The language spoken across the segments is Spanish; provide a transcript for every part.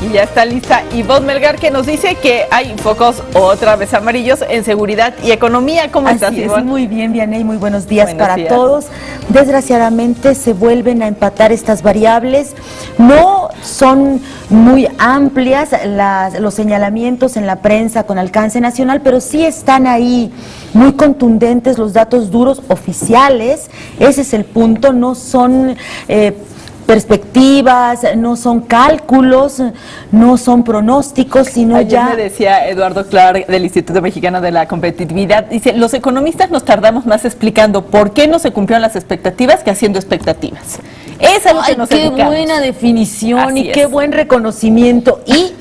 Y ya está lista Ivonne Melgar, que nos dice que hay focos otra vez amarillos en seguridad y economía. ¿Cómo estás, Ivonne? Muy bien, Vianey, muy buenos días para todos. Desgraciadamente se vuelven a empatar estas variables. No son muy amplias los señalamientos en la prensa con alcance nacional, pero sí están ahí muy contundentes los datos duros oficiales. Ese es el punto, no son perspectivas, no son cálculos, no son pronósticos, sino Ayer me decía Eduardo Clark del Instituto Mexicano de la Competitividad, dice, los economistas nos tardamos más explicando por qué no se cumplieron las expectativas que haciendo expectativas. Esa es lo que nos qué educamos. Buena definición. Así y es. Qué buen reconocimiento. Y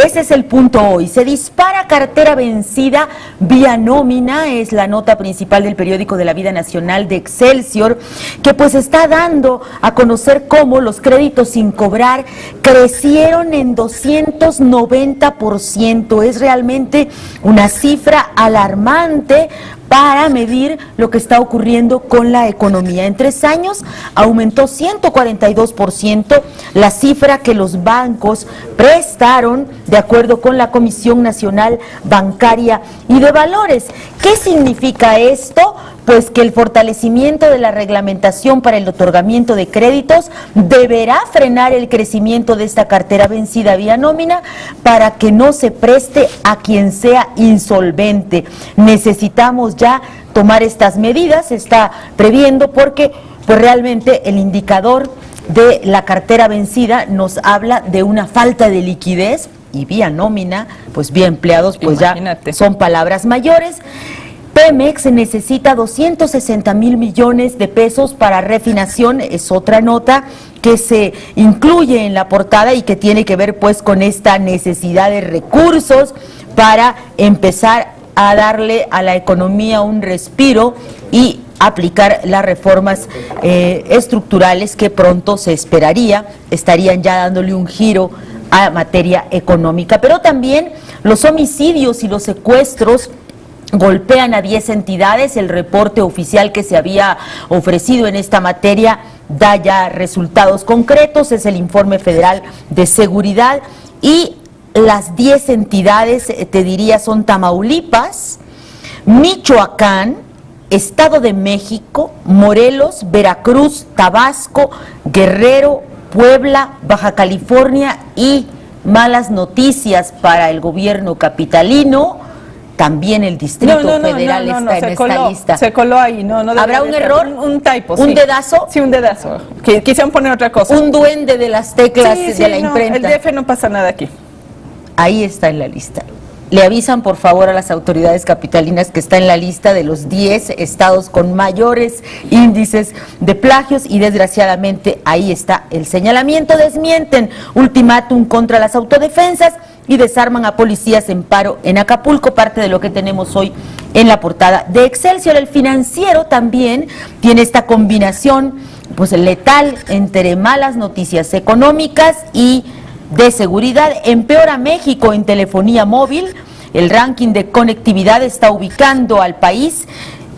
ese es el punto hoy. Se dispara cartera vencida vía nómina, es la nota principal del periódico de la vida nacional de Excelsior, que pues está dando a conocer cómo los créditos sin cobrar crecieron en 290%. Es realmente una cifra alarmante para medir lo que está ocurriendo con la economía. En 3 años aumentó 142% la cifra que los bancos prestaron de acuerdo con la Comisión Nacional Bancaria y de Valores. ¿Qué significa esto? Pues que el fortalecimiento de la reglamentación para el otorgamiento de créditos deberá frenar el crecimiento de esta cartera vencida vía nómina para que no se preste a quien sea insolvente. Necesitamos ya tomar estas medidas, se está previendo porque pues realmente el indicador de la cartera vencida nos habla de una falta de liquidez y vía nómina, pues vía empleados, pues imagínate, ya son palabras mayores. Pemex necesita 260,000 millones de pesos para refinación, es otra nota que se incluye en la portada y que tiene que ver pues con esta necesidad de recursos para empezar a darle a la economía un respiro y aplicar las reformas estructurales que pronto se esperaría, estarían ya dándole un giro a materia económica. Pero también los homicidios y los secuestros golpean a 10 entidades. El reporte oficial que se había ofrecido en esta materia da ya resultados concretos, es el Informe Federal de Seguridad, y las 10 entidades, te diría, son Tamaulipas, Michoacán, Estado de México, Morelos, Veracruz, Tabasco, Guerrero, Puebla, Baja California y malas noticias para el gobierno capitalino. También el Distrito Federal está en esta lista. Se coló ahí, ¿Habrá un error? Un typo, ¿Un dedazo? Sí, un dedazo. Quisieron poner otra cosa. Un duende de las teclas de la imprenta. El DF no pasa nada aquí. Ahí está en la lista. Le avisan por favor a las autoridades capitalinas que está en la lista de los 10 estados con mayores índices de plagios y desgraciadamente ahí está el señalamiento. Desmienten ultimátum contra las autodefensas y desarman a policías en paro en Acapulco, parte de lo que tenemos hoy en la portada de Excelsior. El Financiero también tiene esta combinación pues letal entre malas noticias económicas y de seguridad. Empeora México en telefonía móvil. El ranking de conectividad está ubicando al país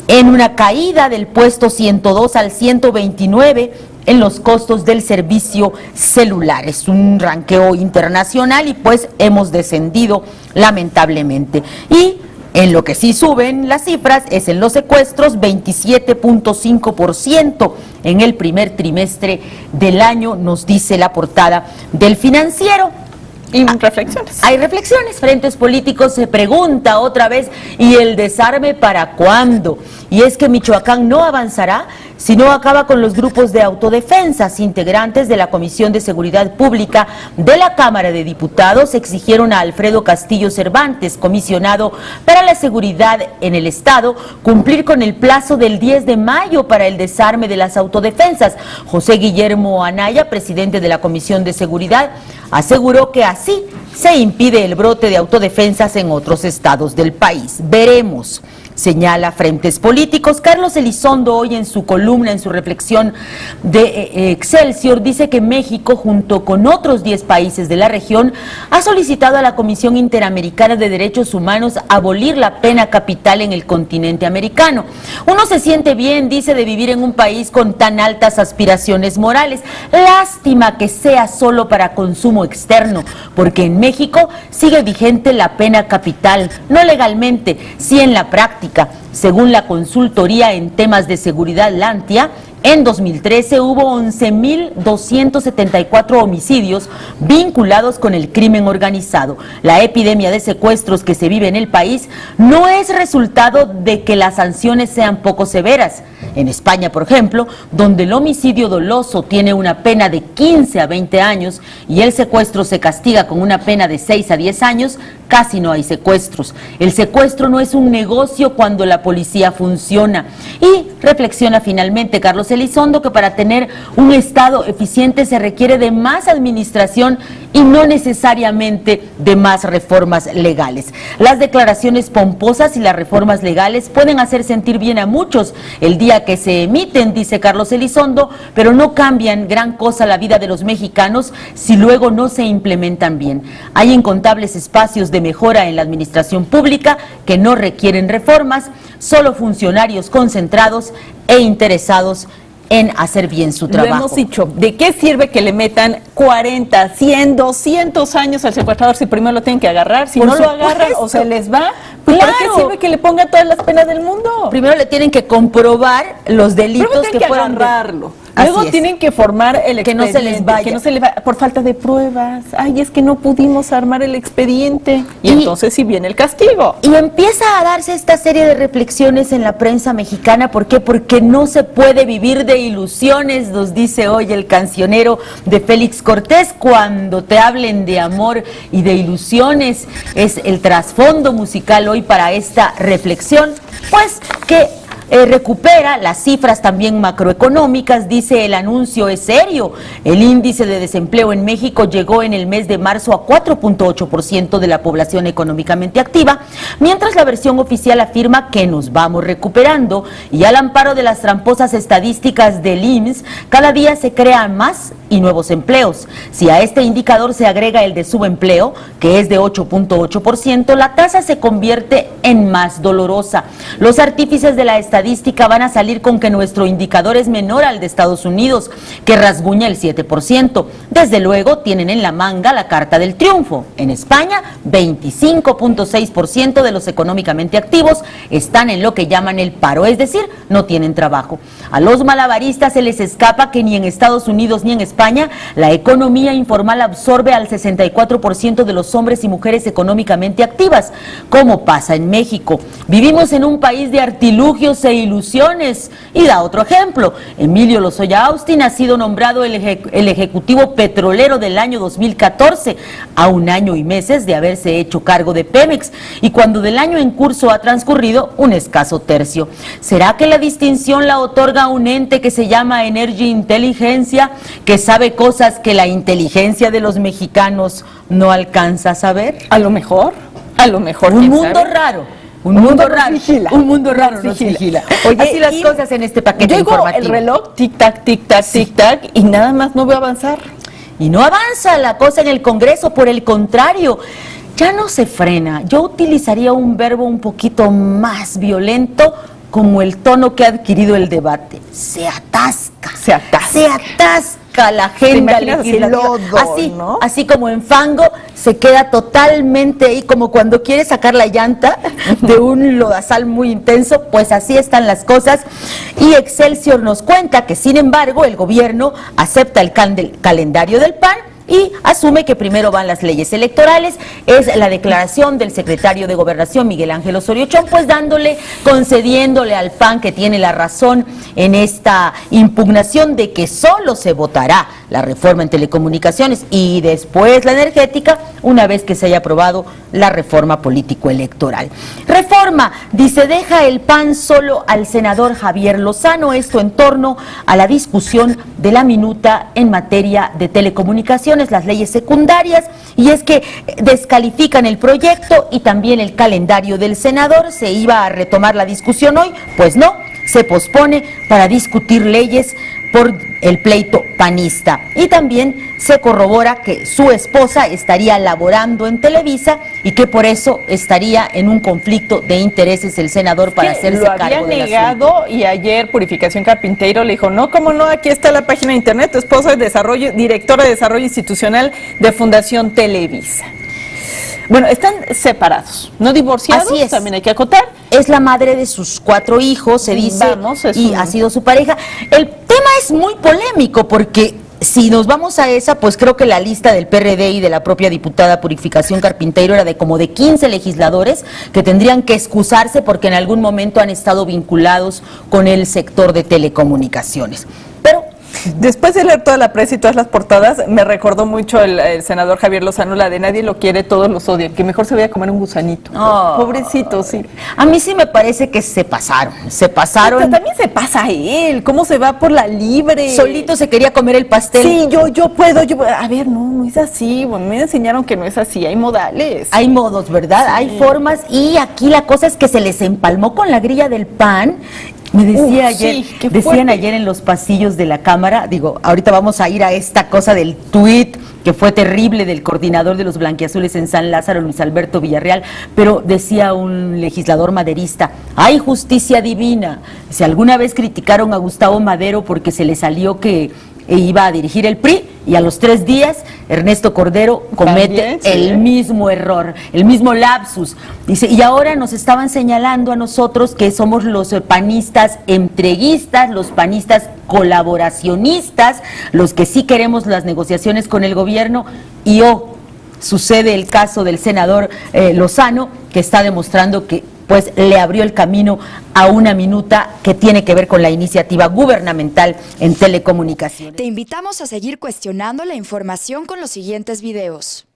en una caída del puesto 102 al 129 en los costos del servicio celular. Es un ranqueo internacional y pues hemos descendido lamentablemente. Y en lo que sí suben las cifras es en los secuestros, 27.5% en el primer trimestre del año, nos dice la portada del Financiero. Y reflexiones. Hay reflexiones. Frentes Políticos se pregunta otra vez, ¿y el desarme para cuándo? Y es que Michoacán no avanzará si no acaba con los grupos de autodefensas. Integrantes de la Comisión de Seguridad Pública de la Cámara de Diputados exigieron a Alfredo Castillo Cervantes, comisionado para la seguridad en el Estado, cumplir con el plazo del 10 de mayo para el desarme de las autodefensas. José Guillermo Anaya, presidente de la Comisión de Seguridad, aseguró que así se impide el brote de autodefensas en otros estados del país. Veremos. señala Frentes Políticos. Carlos Elizondo hoy en su columna, en su reflexión de Excelsior, dice que México, junto con otros 10 países de la región, ha solicitado a la Comisión Interamericana de Derechos Humanos abolir la pena capital en el continente americano. Uno se siente bien, dice, de vivir en un país con tan altas aspiraciones morales. Lástima que sea solo para consumo externo, porque en México sigue vigente la pena capital, no legalmente, sí en la práctica. Según la consultoría en temas de seguridad Lantia, en 2013 hubo 11.274 homicidios vinculados con el crimen organizado. La epidemia de secuestros que se vive en el país no es resultado de que las sanciones sean poco severas. En España, por ejemplo, donde el homicidio doloso tiene una pena de 15 a 20 años y el secuestro se castiga con una pena de 6 a 10 años, casi no hay secuestros. El secuestro no es un negocio cuando la policía funciona. Y reflexiona finalmente Carlos Elizondo que para tener un Estado eficiente se requiere de más administración y no necesariamente de más reformas legales. Las declaraciones pomposas y las reformas legales pueden hacer sentir bien a muchos el día que se emiten, dice Carlos Elizondo, pero no cambian gran cosa la vida de los mexicanos si luego no se implementan bien. Hay incontables espacios de mejora en la administración pública que no requieren reformas, solo funcionarios concentrados e interesados en hacer bien su trabajo. Lo hemos dicho, ¿de qué sirve que le metan 40, 100, 200 años al secuestrador si primero lo tienen que agarrar? Si no lo agarran o se les va, pues claro. ¿para qué sirve que le pongan todas las penas del mundo? Primero le tienen que comprobar los delitos que fueron agarrarlo. Luego tienen que formar el expediente, que no se les vaya, que no se les vaya por falta de pruebas. Ay, es que no pudimos armar el expediente. Y entonces sí viene el castigo. Y empieza a darse esta serie de reflexiones en la prensa mexicana. ¿Por qué? Porque no se puede vivir de ilusiones, nos dice hoy el cancionero de Félix Cortés. Cuando te hablen de amor y de ilusiones, es el trasfondo musical hoy para esta reflexión, pues que recupera las cifras también macroeconómicas. Dice: el anuncio es serio. El índice de desempleo en México llegó en el mes de marzo a 4.8% de la población económicamente activa, mientras la versión oficial afirma que nos vamos recuperando, y al amparo de las tramposas estadísticas del IMSS, cada día se crean más y nuevos empleos. Si a este indicador se agrega el de subempleo, que es de 8.8%, la tasa se convierte en más dolorosa. Los artífices de la estadística van a salir con que nuestro indicador es menor al de Estados Unidos, que rasguña el 7%. Desde luego tienen en la manga la carta del triunfo. En España, 25.6% de los económicamente activos están en lo que llaman el paro, es decir, no tienen trabajo. A los malabaristas se les escapa que ni en Estados Unidos ni en España la economía informal absorbe al 64% de los hombres y mujeres económicamente activas, como pasa en México. Vivimos en un país de artilugios e ilusiones. Y da otro ejemplo: Emilio Lozoya Austin ha sido nombrado el ejecutivo petrolero del año 2014, a 1 año y meses de haberse hecho cargo de Pemex, y cuando del año en curso ha transcurrido un escaso tercio. ¿Será que la distinción la otorga un ente que se llama Energy Inteligencia, que sabe cosas que la inteligencia de los mexicanos no alcanza a saber? A lo mejor. Un mundo raro. Un mundo raro nos vigila. Oye, así las cosas en este paquete informativo. El reloj, tic-tac, tic-tac, tic-tac, y nada más no veo avanzar. Y no avanza la cosa en el Congreso, por el contrario, ya no se frena. Yo utilizaría un verbo un poquito más violento, como el tono que ha adquirido el debate. Se atasca la agenda legislativa. Así, ¿no? Así como en fango, se queda totalmente ahí, como cuando quieres sacar la llanta de un lodazal muy intenso. Pues así están las cosas. Y Excelsior nos cuenta que, sin embargo, el gobierno acepta el calendario del PAN y asume que primero van las leyes electorales. Es la declaración del secretario de Gobernación, Miguel Ángel Osorio Chong, pues concediéndole al PAN que tiene la razón en esta impugnación de que solo se votará la reforma en telecomunicaciones y después la energética una vez que se haya aprobado la reforma político-electoral. Reforma, dice, deja el PAN solo al senador Javier Lozano, esto en torno a la discusión de la minuta en materia de telecomunicaciones. comunicaciones, las leyes secundarias, y es que descalifican el proyecto y también el calendario del senador. Se iba a retomar la discusión hoy, pues no, se pospone para discutir leyes por el pleito panista. Y también se corrobora que su esposa estaría laborando en Televisa y que por eso estaría en un conflicto de intereses el senador para hacerse cargo del asunto. Lo había negado y ayer Purificación Carpinteiro le dijo, no, cómo no, aquí está la página de internet, tu esposa es directora de Desarrollo Institucional de Fundación Televisa. Bueno, están separados, no divorciados, así es. También hay que acotar. Es la madre de sus 4 hijos, se dice, y ha sido su pareja. El tema es muy polémico porque si nos vamos a esa, pues creo que la lista del PRD y de la propia diputada Purificación Carpinteiro era de como de 15 legisladores que tendrían que excusarse porque en algún momento han estado vinculados con el sector de telecomunicaciones. Pero después de leer toda la prensa y todas las portadas, me recordó mucho el senador Javier Lozano, la de nadie lo quiere, todos los odian, que mejor se vaya a comer un gusanito. Oh. Pobrecito, sí. A mí sí me parece que se pasaron. Pero también se pasa a él, cómo se va por la libre. Solito se quería comer el pastel. Sí, yo puedo. A ver, no es así. Bueno, me enseñaron que no es así, hay modales. Hay modos, ¿verdad? Sí. Hay formas, y aquí la cosa es que se les empalmó con la grilla del PAN. Me decía decían ayer en los pasillos de la Cámara, digo, ahorita vamos a ir a esta cosa del tuit que fue terrible del coordinador de los blanquiazules en San Lázaro, Luis Alberto Villarreal, pero decía un legislador maderista, hay justicia divina. Si alguna vez criticaron a Gustavo Madero porque se le salió que iba a dirigir el PRI, y a los 3 días Ernesto Cordero comete el mismo error, el mismo lapsus. Dice, y ahora nos estaban señalando a nosotros que somos los panistas entreguistas, los panistas colaboracionistas, los que sí queremos las negociaciones con el gobierno, y sucede el caso del senador Lozano, que está demostrando que pues le abrió el camino a una minuta que tiene que ver con la iniciativa gubernamental en telecomunicaciones. Te invitamos a seguir cuestionando la información con los siguientes videos.